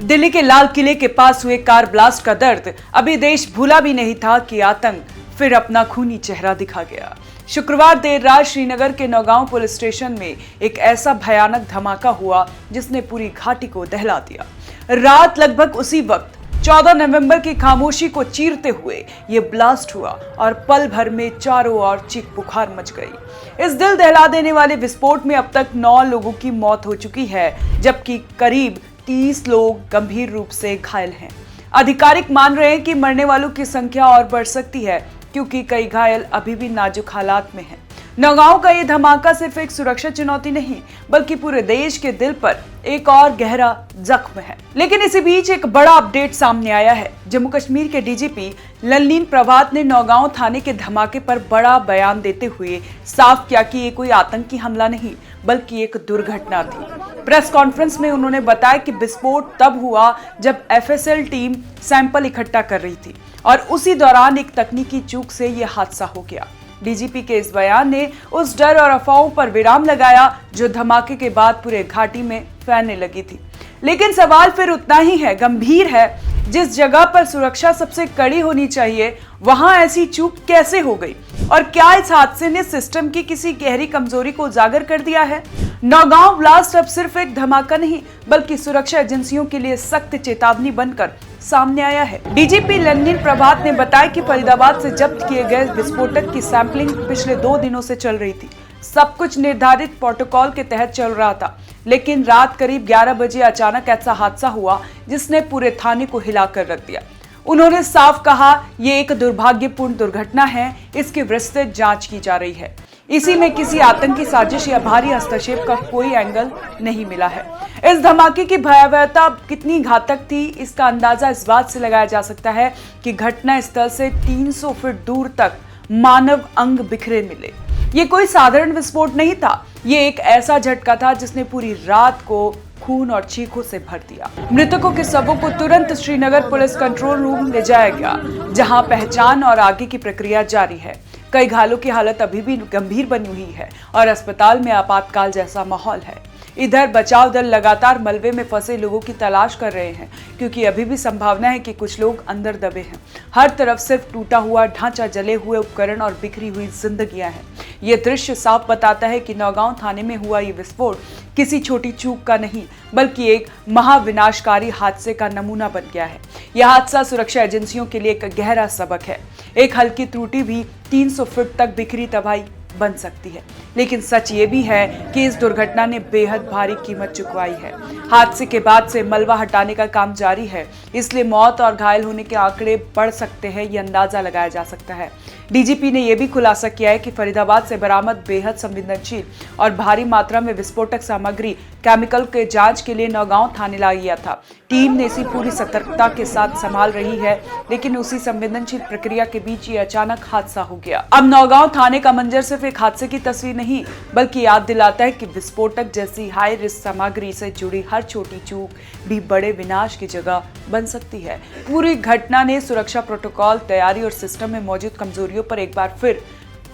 दिल्ली के लाल किले के पास हुए कार ब्लास्ट का दर्द अभी देश भूला भी नहीं था कि आतंक फिर अपना खूनी चेहरा दिखा गया। शुक्रवार देर रात श्रीनगर के नौगांव पुलिस स्टेशन में एक ऐसा भयानक धमाका हुआ जिसने पूरी घाटी को दहला दिया। रात लगभग उसी वक्त 14 नवंबर की खामोशी को चीरते हुए ये ब्लास्ट हुआ और पल भर में चारों ओर चीख पुकार मच गई। इस दिल दहला देने वाले विस्फोट में अब तक 9 लोगों की मौत हो चुकी है, जबकि करीब 30 लोग गंभीर रूप से घायल हैं। आधिकारिक मान रहे हैं कि मरने वालों की संख्या और बढ़ सकती है, क्योंकि कई घायल अभी भी नाजुक हालात में हैं। नौगांव का ये धमाका सिर्फ एक सुरक्षा चुनौती नहीं, बल्कि पूरे देश के दिल पर एक और गहरा जख्म है। लेकिन इसी बीच एक बड़ा अपडेट सामने आया है। जम्मू कश्मीर के डीजीपी ललनीन प्रभात ने नौगांव थाने के धमाके पर बड़ा बयान देते हुए साफ किया कि ये कोई आतंकी हमला नहीं, बल्कि एक दुर्घटना थी। प्रेस कॉन्फ्रेंस में उन्होंने बताया कि विस्फोट तब हुआ जब एफएसएल टीम सैंपल इकट्ठा कर रही थी और उसी दौरान एक तकनीकी चूक से यह हादसा हो गया। डीजीपी के इस बयान ने उस डर और अफवाहों पर विराम लगाया जो धमाके के बाद पूरे घाटी में फैलने लगी थी। लेकिन सवाल फिर उतना ही है, गंभीर है। जिस जगह पर सुरक्षा सबसे कड़ी होनी चाहिए, वहां ऐसी चूक कैसे हो गई? और क्या इस हादसे ने सिस्टम की किसी गहरी कमजोरी को उजागर कर दिया है? नौगांव ब्लास्ट अब सिर्फ एक धमाका नहीं, बल्कि सुरक्षा एजेंसियों के लिए सख्त चेतावनी बनकर सामने आया है। डीजीपी ललनीन प्रभात ने बताया कि फरीदाबाद से जब्त किए गए विस्फोटक की सैंपलिंग पिछले 2 दिनों से चल रही थी। सब कुछ निर्धारित प्रोटोकॉल के तहत चल रहा था, लेकिन रात करीब 11 बजे अचानक ऐसा हादसा हुआ जिसने पूरे थाने को हिलाकर रख दिया। उन्होंने साफ कहा, ये एक दुर्भाग्यपूर्ण दुर्घटना है, इसकी विस्तृत जांच की जा रही है। इसी में किसी आतंकी साजिश या भारी हस्तक्षेप का कोई एंगल नहीं मिला है। इस धमाके की भयावहता कितनी घातक थी, इसका अंदाजा इस बात से लगाया जा सकता है कि घटना स्थल से 300 फीट दूर तक मानव अंग बिखरे मिले। ये कोई साधारण विस्फोट नहीं था, ये एक ऐसा झटका था जिसने पूरी रात को खून और चीखों से भर दिया। मृतकों के शवों को तुरंत श्रीनगर पुलिस कंट्रोल रूम ले जाया गया, जहां पहचान और आगे की प्रक्रिया जारी है। कई घायलों की हालत अभी भी गंभीर बनी हुई है और अस्पताल में आपातकाल जैसा माहौल है। इधर बचाव दल लगातार मलबे में फंसे लोगों की तलाश कर रहे हैं, क्योंकि अभी भी संभावना है कि कुछ लोग अंदर दबे हैं। हर तरफ सिर्फ टूटा हुआ ढांचा, जले हुए उपकरण और बिखरी हुई जिंदगियां हैं। ये दृश्य साफ बताता है कि नौगांव थाने में हुआ ये विस्फोट किसी छोटी चूक का नहीं, बल्कि एक महाविनाशकारी हादसे का नमूना बन गया है। यह हादसा सुरक्षा एजेंसियों के लिए एक गहरा सबक है। एक हल्की त्रुटि भी 300 फीट तक बिखरी तबाही बन सकती है। लेकिन सच ये भी है कि इस दुर्घटना ने बेहद भारी कीमत चुकवाई है। हादसे के बाद से मलबा हटाने का काम जारी है, इसलिए मौत और घायल होने के आंकड़े बढ़ सकते हैं, ये अंदाजा लगाया जा सकता है। डीजीपी ने यह भी खुलासा किया है कि फरीदाबाद से बरामद बेहद संवेदनशील और भारी मात्रा में विस्फोटक सामग्री केमिकल के जांच के लिए नौगांव थाने लाया गया था। टीम ने इसी पूरी सतर्कता के साथ संभाल रही है, लेकिन उसी संवेदनशील प्रक्रिया के बीच ये अचानक हादसा हो गया। अब नौगांव थाने का मंजर सिर्फ एक हादसे की तस्वीर नहीं, बल्कि याद दिलाता है कि विस्फोटक जैसी हाई रिस्क सामग्री से जुड़ी हर छोटी चूक भी बड़े विनाश की जगह बन सकती है। पूरी घटना ने सुरक्षा प्रोटोकॉल, तैयारी और सिस्टम में मौजूद कमजोरियों पर एक बार फिर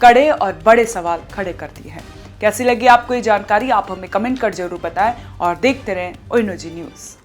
कड़े और बड़े सवाल खड़े कर दिए हैं। कैसी लगी आपको ये जानकारी? आप हमें कमेंट कर जरूर बताएं और देखते रहें ओएनओजी न्यूज़।